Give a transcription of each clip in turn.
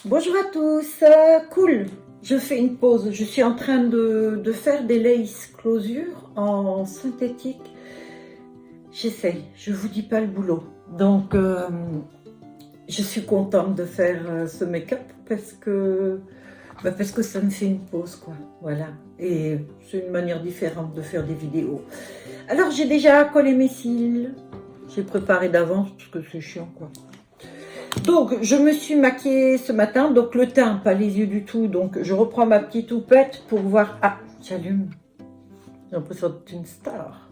Bonjour à tous, cool, je fais une pause, je suis en train de faire des lace closure en synthétique, j'essaye, je vous dis pas le boulot, donc je suis contente de faire ce make-up parce que ça me fait une pause quoi, voilà, et c'est une manière différente de faire des vidéos. Alors j'ai déjà collé mes cils, j'ai préparé d'avance parce que c'est chiant quoi. Donc, je me suis maquillée ce matin, donc le teint, pas les yeux du tout. Donc, je reprends ma petite houppette pour voir... Ah, j'allume. J'ai l'impression d'être une star.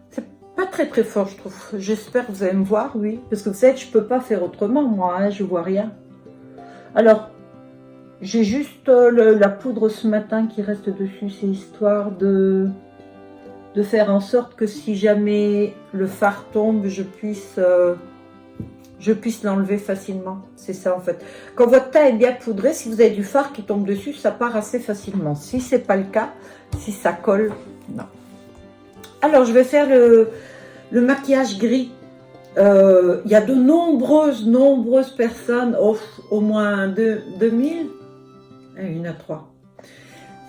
C'est pas très très fort, je trouve. J'espère que vous allez me voir, oui. Parce que vous savez, je peux pas faire autrement, moi, hein, je vois rien. Alors, j'ai juste la poudre ce matin qui reste dessus. C'est histoire de faire en sorte que si jamais le fard tombe, je puisse l'enlever facilement. C'est ça en fait. Quand votre teint est bien poudré, si vous avez du fard qui tombe dessus, ça part assez facilement. Si c'est pas le cas, si ça colle, non. Alors je vais faire le maquillage gris. Il y a de nombreuses personnes, au moins 2000, il y en a 3.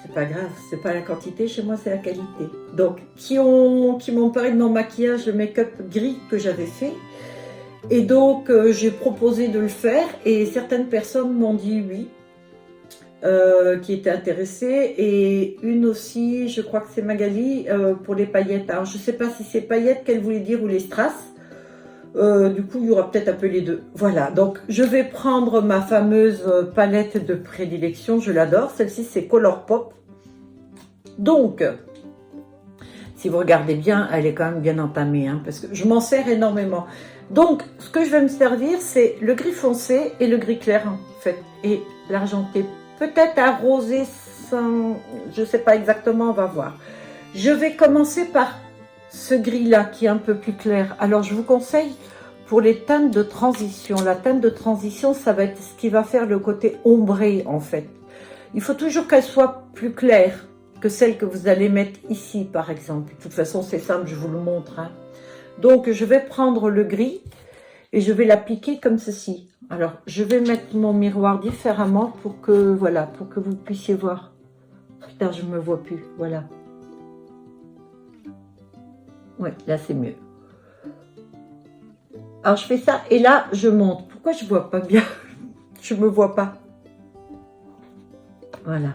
C'est pas grave, c'est pas la quantité, chez moi c'est la qualité. Donc, qui m'ont parlé de mon maquillage, le make-up gris que j'avais fait. Et donc, j'ai proposé de le faire et certaines personnes m'ont dit oui, qui étaient intéressées. Et une aussi, je crois que c'est Magali, pour les paillettes. Alors, je ne sais pas si c'est paillettes qu'elle voulait dire ou les strass. Du coup, il y aura peut-être un peu les deux. Voilà, donc je vais prendre ma fameuse palette de prédilection. Je l'adore. Celle-ci, c'est Colourpop. Donc, si vous regardez bien, elle est quand même bien entamée, hein, parce que je m'en sers énormément. Donc, ce que je vais me servir, c'est le gris foncé et le gris clair, en fait, et l'argenté. Peut-être arrosé, sans, je ne sais pas exactement, on va voir. Je vais commencer par ce gris-là, qui est un peu plus clair. Alors, je vous conseille, pour les teintes de transition, la teinte de transition, ça va être ce qui va faire le côté ombré, en fait. Il faut toujours qu'elle soit plus claire que celle que vous allez mettre ici, par exemple. De toute façon, c'est simple, je vous le montre, hein. Donc, je vais prendre le gris et je vais l'appliquer comme ceci. Alors, je vais mettre mon miroir différemment pour que, voilà, pour que vous puissiez voir. Putain, je ne me vois plus, voilà. Ouais, là, c'est mieux. Alors, je fais ça et là, je monte. Pourquoi je ne vois pas bien? Je ne me vois pas. Voilà.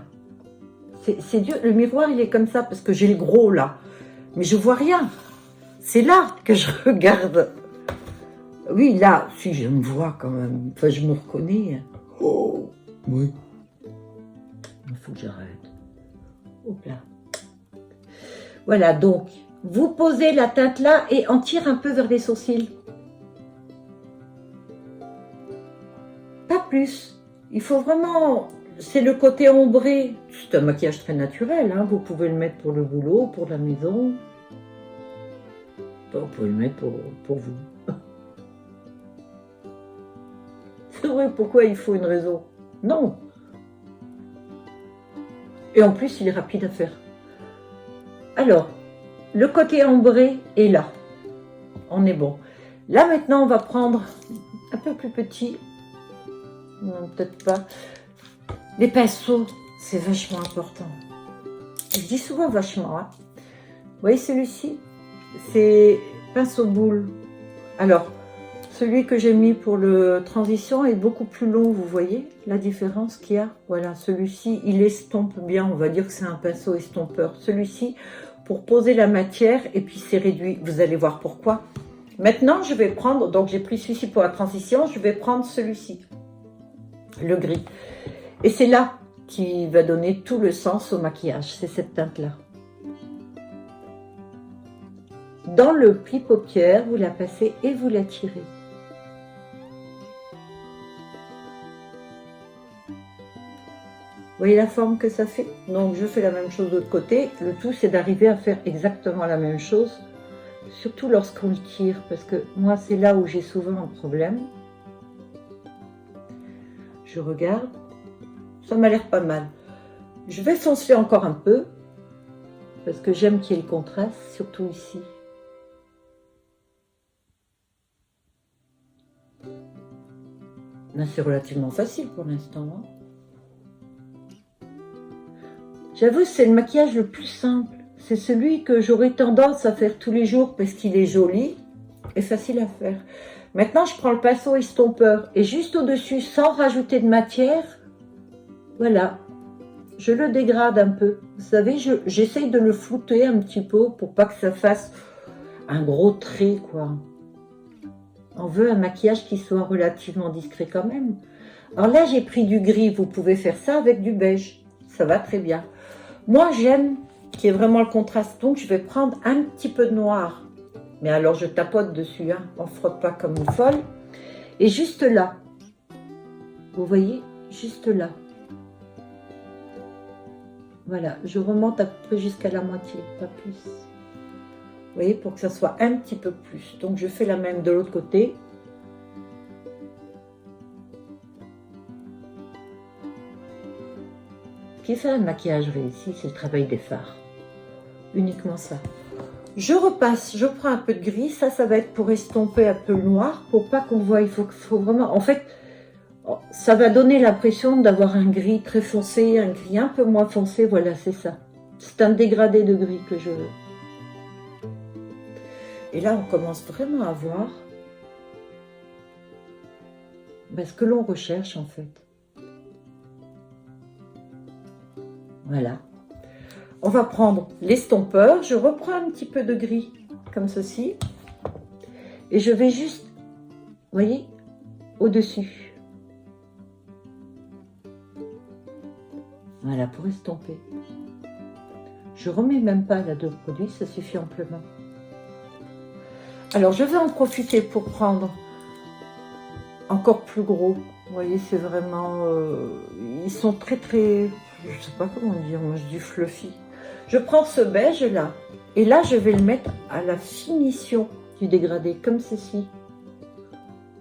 C'est dur. Le miroir, il est comme ça parce que j'ai le gros, là. Mais je ne vois rien. C'est là que je regarde. Oui, là, si je me vois quand même. Enfin, je me reconnais. Oh, oui. Il faut que j'arrête. Hop là. Voilà, donc, vous posez la teinte là et on tire un peu vers les sourcils. Pas plus. Il faut vraiment... C'est le côté ombré. C'est un maquillage très naturel, hein. Vous pouvez le mettre pour le boulot, pour la maison. Vous pouvez le mettre pour vous. C'est vrai, pourquoi il faut une raison? Non. Et en plus, il est rapide à faire. Alors, le côté ombré est là. On est bon. Là, maintenant, on va prendre un peu plus petit. Non, peut-être pas. Les pinceaux, c'est vachement important. Je dis souvent vachement, hein. Vous voyez celui-ci? C'est pinceau boule. Alors, celui que j'ai mis pour le transition est beaucoup plus long, vous voyez la différence qu'il y a? Voilà, celui-ci, il estompe bien, on va dire que c'est un pinceau estompeur. Celui-ci, pour poser la matière, et puis c'est réduit, vous allez voir pourquoi. Maintenant, je vais prendre, donc j'ai pris celui-ci pour la transition, je vais prendre celui-ci, le gris. Et c'est là qui va donner tout le sens au maquillage, c'est cette teinte-là. Dans le pli paupière, vous la passez et vous la tirez. Vous voyez la forme que ça fait? Donc je fais la même chose de l'autre côté. Le tout, c'est d'arriver à faire exactement la même chose, surtout lorsqu'on le tire, parce que moi, c'est là où j'ai souvent un problème. Je regarde. Ça m'a l'air pas mal. Je vais foncer encore un peu, parce que j'aime qu'il y ait le contraste, surtout ici. C'est relativement facile pour l'instant. Hein. J'avoue, c'est le maquillage le plus simple. C'est celui que j'aurais tendance à faire tous les jours parce qu'il est joli et facile à faire. Maintenant, je prends le pinceau estompeur et juste au-dessus, sans rajouter de matière, voilà, je le dégrade un peu. Vous savez, j'essaye de le flouter un petit peu pour pas que ça fasse un gros trait, quoi. On veut un maquillage qui soit relativement discret quand même. Alors là, j'ai pris du gris. Vous pouvez faire ça avec du beige. Ça va très bien. Moi, j'aime qu'il y ait vraiment le contraste. Donc, je vais prendre un petit peu de noir. Mais alors, je tapote dessus. Hein. On ne frotte pas comme une folle. Et juste là. Vous voyez? Juste là. Voilà. Je remonte à peu près jusqu'à la moitié. Pas plus. Vous voyez? Pour que ça soit un petit peu plus. Donc, je fais la même de l'autre côté. Ce qui fait un maquillage réussi, c'est le travail des fards. Uniquement ça. Je repasse, je prends un peu de gris. Ça va être pour estomper un peu le noir. Pour pas qu'on voit, il faut vraiment... En fait, ça va donner l'impression d'avoir un gris très foncé, un gris un peu moins foncé. Voilà, c'est ça. C'est un dégradé de gris que je veux. Et là, on commence vraiment à voir ce que l'on recherche, en fait. Voilà. On va prendre l'estompeur. Je reprends un petit peu de gris, comme ceci. Et je vais juste, vous voyez, au-dessus. Voilà, pour estomper. Je remets même pas la de produit, ça suffit amplement. Alors, je vais en profiter pour prendre encore plus gros. Vous voyez, c'est vraiment... ils sont très, très... Je sais pas comment dire, moi je dis fluffy. Je prends ce beige là, et là je vais le mettre à la finition du dégradé, comme ceci.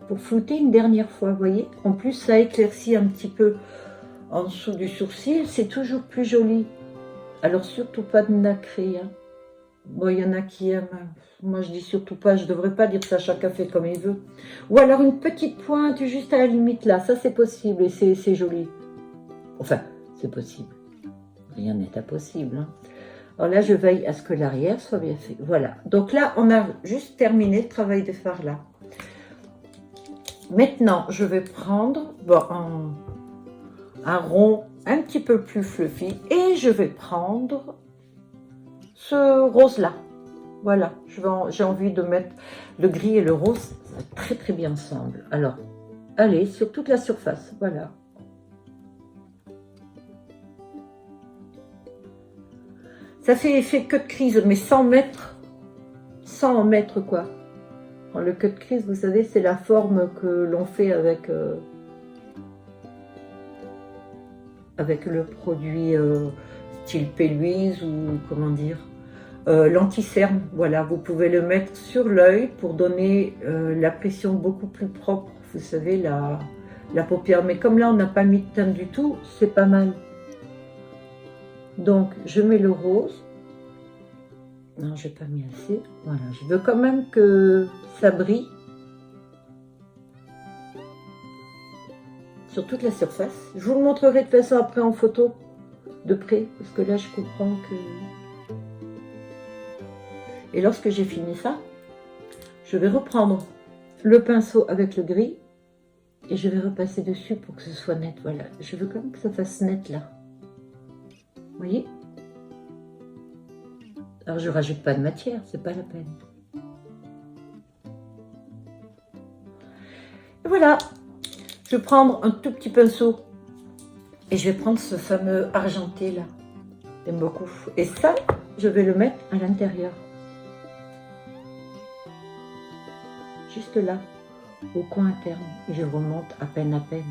Pour flouter une dernière fois, vous voyez. En plus, ça éclaircit un petit peu en dessous du sourcil, c'est toujours plus joli. Alors surtout pas de nacré. Hein. Bon, il y en a qui aiment. Moi, je dis surtout pas, je devrais pas dire ça, chacun fait comme il veut. Ou alors une petite pointe juste à la limite là, ça c'est possible et c'est joli. Enfin, c'est possible. Rien n'est impossible. Hein. Alors là, je veille à ce que l'arrière soit bien fait. Voilà. Donc là, on a juste terminé le travail des fards là. Maintenant, je vais prendre un rond un petit peu plus fluffy et je vais prendre ce rose là. Voilà, j'ai envie de mettre le gris et le rose, ça va très très bien ensemble. Alors, allez, sur toute la surface, voilà. Ça fait effet queue de crise, mais sans en mettre quoi. Le queue de crise, vous savez, c'est la forme que l'on fait avec le produit style Péluise ou comment dire, l'anti-cerne. Voilà, vous pouvez le mettre sur l'œil pour donner la pression beaucoup plus propre. Vous savez, la paupière. Mais comme là, on n'a pas mis de teinte du tout, c'est pas mal. Donc, je mets le rose. Non, je n'ai pas mis assez. Voilà, je veux quand même que ça brille sur toute la surface. Je vous le montrerai de toute façon après en photo, de près, parce que là, je comprends que... Et lorsque j'ai fini ça, je vais reprendre le pinceau avec le gris et je vais repasser dessus pour que ce soit net. Voilà, je veux quand même que ça fasse net là. Vous voyez? Alors je rajoute pas de matière, c'est pas la peine. Et voilà, je vais prendre un tout petit pinceau et je vais prendre ce fameux argenté là. J'aime beaucoup. Et ça, je vais le mettre à l'intérieur. Juste là, au coin interne. Et je remonte à peine à peine.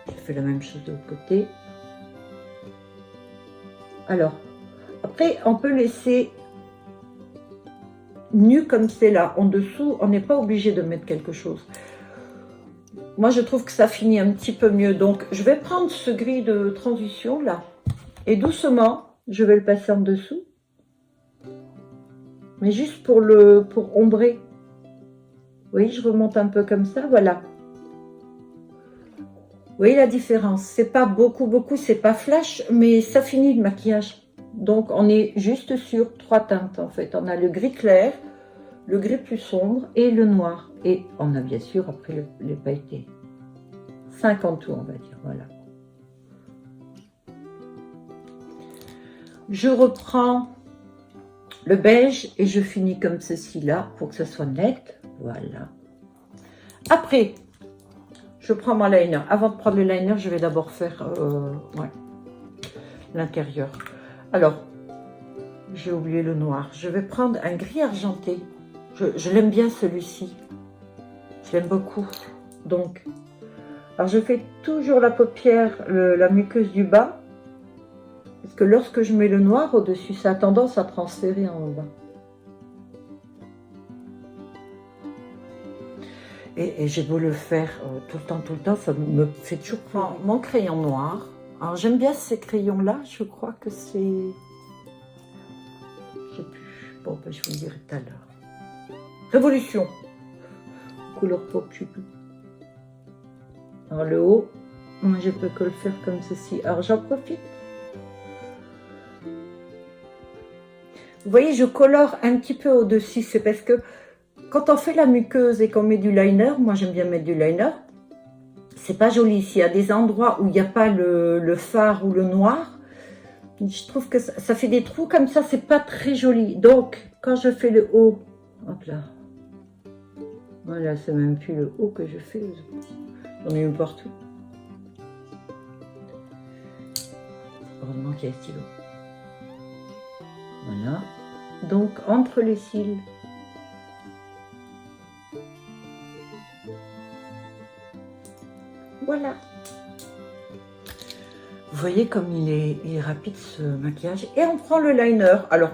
Je fais la même chose de l'autre côté. Alors, après, on peut laisser nu comme c'est là. En dessous, on n'est pas obligé de mettre quelque chose. Moi, je trouve que ça finit un petit peu mieux. Donc, je vais prendre ce gris de transition là. Et doucement, je vais le passer en dessous. Mais juste pour ombrer. Vous voyez, je remonte un peu comme ça, voilà. Vous voyez la différence? C'est pas beaucoup, c'est pas flash, mais ça finit le maquillage. Donc, on est juste sur 3 teintes, en fait. On a le gris clair, le gris plus sombre et le noir. Et on a bien sûr, après, les pailletés. 5 en tout, on va dire, voilà. Je reprends le beige et je finis comme ceci là, pour que ça soit net. Voilà. Après, je prends mon liner. Avant de prendre le liner, je vais d'abord faire ouais, l'intérieur. Alors, j'ai oublié le noir. Je vais prendre un gris argenté. Je l'aime bien celui-ci. Je l'aime beaucoup. Donc, alors je fais toujours la paupière, la muqueuse du bas. Parce que lorsque je mets le noir au-dessus, ça a tendance à transférer en bas. Et j'ai beau le faire tout le temps, ça me fait toujours prendre mon crayon noir. Alors j'aime bien ces crayons-là, je crois que c'est... Je sais plus. Bon, ben, je vous le dirai tout à l'heure. Révolution. Couleur pop, je sais plus. Alors le haut, moi je peux que le faire comme ceci. Alors j'en profite. Vous voyez, je colore un petit peu au-dessus. C'est parce que quand on fait la muqueuse et qu'on met du liner, moi j'aime bien mettre du liner, c'est pas joli. S'il y a des endroits où il n'y a pas le fard ou le noir, je trouve que ça fait des trous comme ça, c'est pas très joli. Donc, quand je fais le haut, hop là, voilà, c'est même plus le haut que je fais, j'en ai eu partout. Heureusement qu'il y a un stylo. Voilà, donc entre les cils, voilà. Vous voyez comme il est rapide ce maquillage. Et on prend le liner. Alors,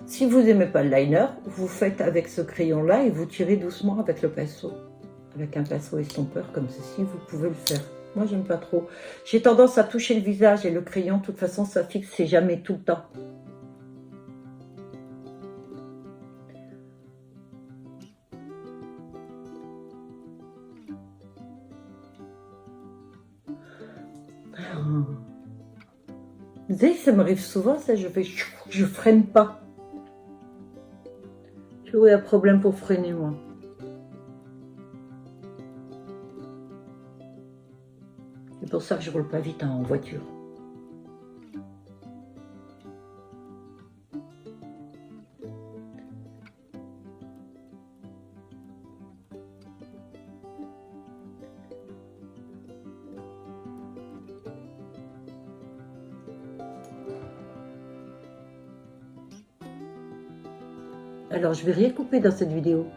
si vous n'aimez pas le liner, vous faites avec ce crayon-là et vous tirez doucement avec le pinceau. Avec un pinceau estompeur comme ceci, vous pouvez le faire. Moi, j'aime pas trop. J'ai tendance à toucher le visage et le crayon, de toute façon, ça fixe, c'est jamais tout le temps. Vous savez, ça m'arrive souvent, ça, je freine pas. Je vois un problème pour freiner, moi. C'est pour ça que je roule pas vite en voiture. Alors, je vais rien couper dans cette vidéo.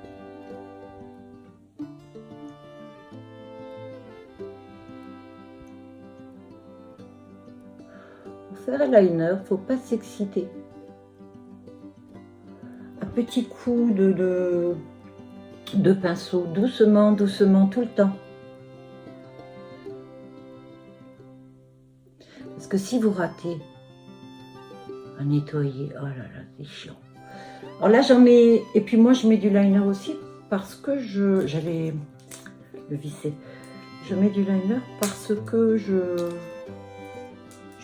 Pour faire un liner, faut pas s'exciter. Un petit coup de pinceau, doucement, doucement, tout le temps. Parce que si vous ratez à nettoyer, oh là là, c'est chiant. Alors là, j'en mets, et puis moi, je mets du liner aussi parce que j'allais le visser. Je mets du liner parce que je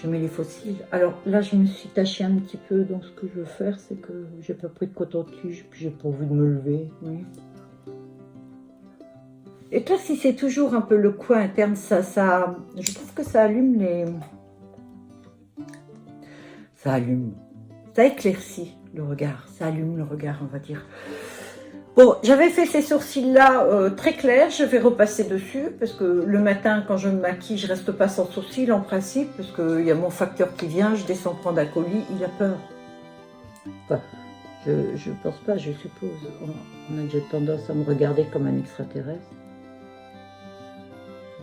mets les fossiles. Alors là, je me suis tachée un petit peu, donc ce que je veux faire, c'est que j'ai pas pris de coton-tige, puis j'ai pas envie de me lever. Oui. Et toi, si c'est toujours un peu le coin interne, je trouve que ça allume les... Ça éclaircit le regard, ça allume le regard, on va dire. Bon, j'avais fait ces sourcils-là très clairs, je vais repasser dessus, parce que le matin, quand je me maquille, je reste pas sans sourcils en principe, parce qu'il y a mon facteur qui vient, je descends prendre un colis, il a peur. Enfin, je pense pas, je suppose. On a déjà tendance à me regarder comme un extraterrestre.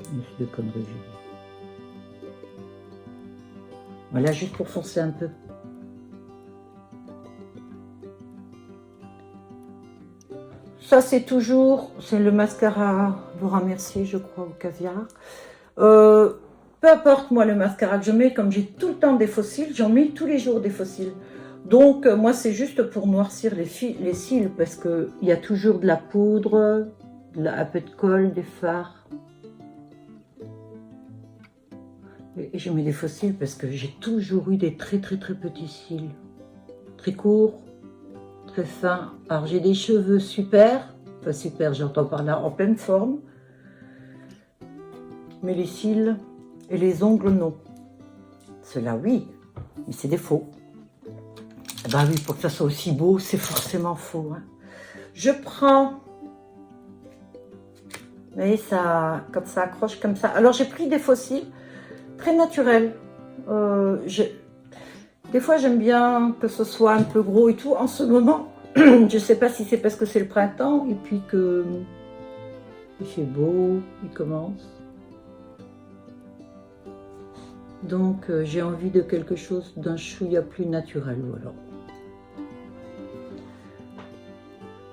C'est des conneries, je dis. Voilà, juste pour foncer un peu. Ça, c'est le mascara Laura Mercier, je crois, au caviar. Peu importe, moi, le mascara que je mets, comme j'ai tout le temps des fossiles, j'en mets tous les jours des fossiles. Donc, moi, c'est juste pour noircir les cils, parce qu'il y a toujours de la poudre un peu de colle, des fards. Et je mets des faux cils parce que j'ai toujours eu des très petits cils. Très courts, très fins. Alors j'ai des cheveux super. Enfin super, j'entends par là, en pleine forme. Mais les cils et les ongles, non. Ceux-là, oui. Mais c'est des faux. Bah oui, pour que ça soit aussi beau, c'est forcément faux. Hein. Je prends... Vous voyez, ça, comme ça accroche comme ça. Alors j'ai pris des faux cils très naturels. Des fois j'aime bien que ce soit un peu gros et tout. En ce moment, je sais pas si c'est parce que c'est le printemps et puis que il fait beau, il commence. Donc j'ai envie de quelque chose d'un chouïa plus naturel. Voilà.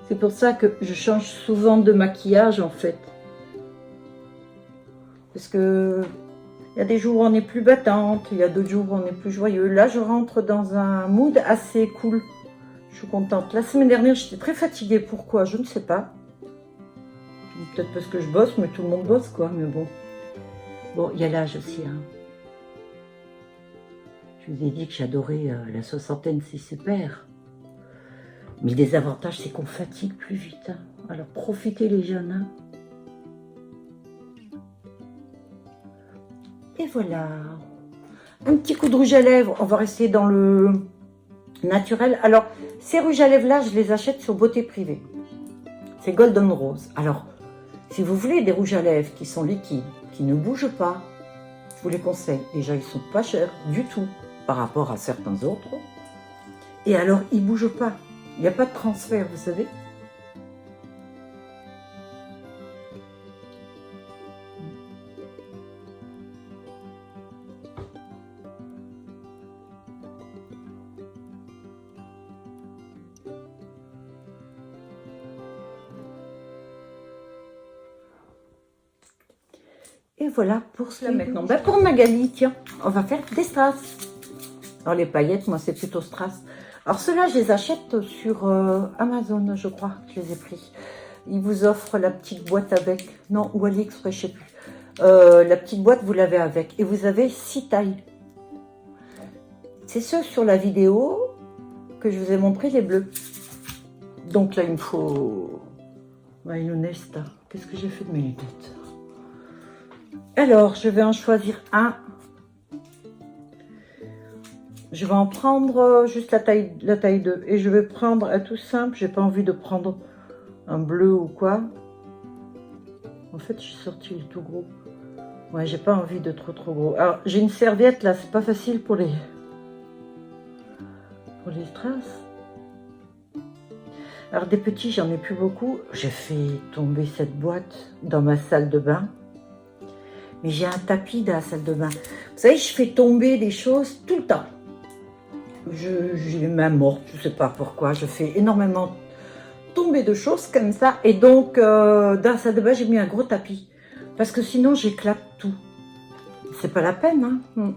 C'est pour ça que je change souvent de maquillage en fait. Parce que il y a des jours où on est plus battante, il y a d'autres jours où on est plus joyeux. Là, je rentre dans un mood assez cool. Je suis contente. La semaine dernière, j'étais très fatiguée. Pourquoi? Je ne sais pas. Peut-être parce que je bosse, mais tout le monde bosse, quoi. Mais bon. Bon, il y a l'âge aussi. Hein. Je vous ai dit que j'adorais la soixantaine, c'est super. Mais le désavantage, c'est qu'on fatigue plus vite. Hein. Alors, profitez les jeunes. Hein. Et voilà, un petit coup de rouge à lèvres, on va rester dans le naturel. Alors, ces rouges à lèvres là, je les achète sur Beauté Privée. C'est Golden Rose. Alors, si vous voulez des rouges à lèvres qui sont liquides, qui ne bougent pas, je vous les conseille. Déjà, ils sont pas chers du tout par rapport à certains autres. Et alors, ils ne bougent pas. Il n'y a pas de transfert, vous savez. Et voilà pour cela maintenant. Ben pour Magali, tiens, on va faire des strass. Alors les paillettes, moi c'est plutôt strass. Alors ceux-là, je les achète sur Amazon, je crois, je les ai pris. Ils vous offrent la petite boîte avec. Non, ou AliExpress, je sais plus. La petite boîte, vous l'avez avec. Et vous avez 6 tailles. C'est ceux sur la vidéo que je vous ai montré, les bleus. Donc là, il me faut... une lunette. Qu'est-ce que j'ai fait de mes lunettes? Alors, je vais en choisir un. Je vais en prendre juste la taille 2. Et je vais prendre un tout simple. J'ai pas envie de prendre un bleu ou quoi. En fait, je suis sortie le tout gros. Ouais, j'ai pas envie de trop gros. Alors, j'ai une serviette là. C'est pas facile pour les strass. Alors, des petits, j'en ai plus beaucoup. J'ai fait tomber cette boîte dans ma salle de bain. Mais j'ai un tapis dans la salle de bain. Vous savez, je fais tomber des choses tout le temps. J'ai les mains mortes, je ne sais pas pourquoi. Je fais énormément tomber de choses comme ça. Et donc, dans la salle de bain, j'ai mis un gros tapis. Parce que sinon, j'éclate tout. C'est pas la peine. Hein.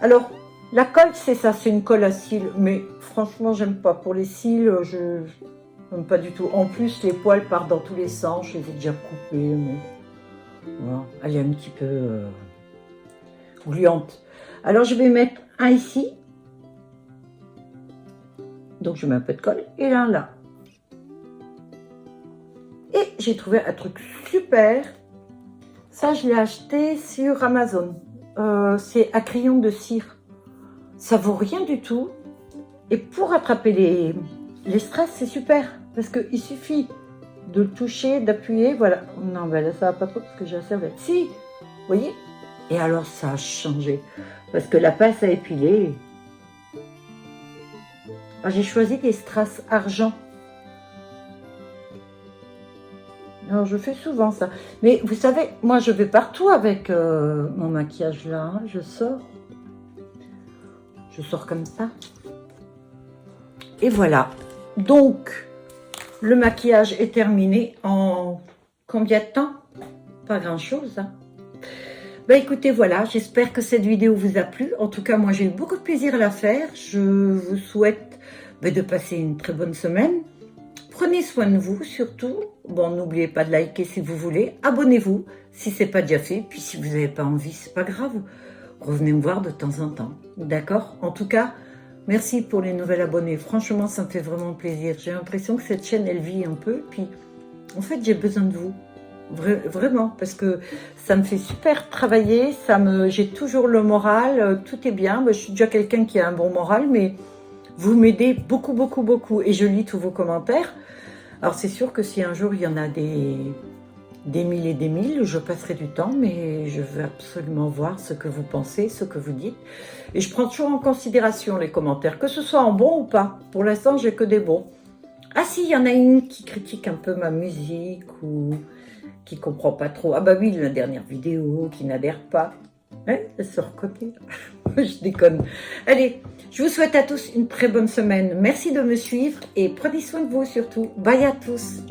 Alors, la colle, c'est ça. C'est une colle à cils. Mais franchement, j'aime pas. Pour les cils, je n'aime pas du tout. En plus, les poils partent dans tous les sens. Je les ai déjà coupés. Mais... voilà, elle est un petit peu gluante. Alors je vais mettre un ici. Donc je mets un peu de colle et un là. Et j'ai trouvé un truc super. Ça je l'ai acheté sur Amazon. C'est un crayon de cire. Ça vaut rien du tout. Et pour attraper les strass, c'est super. Parce qu'il suffit de le toucher, d'appuyer, voilà. Non, ben là, ça va pas trop parce que j'ai la serviette. Si, vous voyez? Et alors, ça a changé. Parce que la pince à épiler... J'ai choisi des strass argent. Alors, je fais souvent ça. Mais vous savez, moi, je vais partout avec mon maquillage là. Hein. Je sors comme ça. Et voilà. Donc... le maquillage est terminé en combien de temps? Pas grand-chose. Hein. Ben écoutez, voilà, j'espère que cette vidéo vous a plu. En tout cas, moi, j'ai eu beaucoup de plaisir à la faire. Je vous souhaite de passer une très bonne semaine. Prenez soin de vous, surtout. Bon, n'oubliez pas de liker si vous voulez. Abonnez-vous si ce n'est pas déjà fait. Puis si vous n'avez pas envie, c'est pas grave. Revenez me voir de temps en temps. D'accord? En tout cas, merci pour les nouvelles abonnés. Franchement, ça me fait vraiment plaisir. J'ai l'impression que cette chaîne, elle vit un peu. Puis, en fait, j'ai besoin de vous. Vraiment, parce que ça me fait super travailler. J'ai toujours le moral. Tout est bien. Je suis déjà quelqu'un qui a un bon moral, mais vous m'aidez beaucoup, beaucoup, beaucoup. Et je lis tous vos commentaires. Alors, c'est sûr que si un jour, il y en a des mille et des mille, je passerai du temps, mais je veux absolument voir ce que vous pensez, ce que vous dites. Et je prends toujours en considération les commentaires, que ce soit en bon ou pas. Pour l'instant, j'ai que des bons. Ah si, il y en a une qui critique un peu ma musique ou qui comprend pas trop. Ah bah oui, la dernière vidéo, qui n'adhère pas. Hein, elle se reconnaît. Je déconne. Allez, je vous souhaite à tous une très bonne semaine. Merci de me suivre et prenez soin de vous surtout. Bye à tous.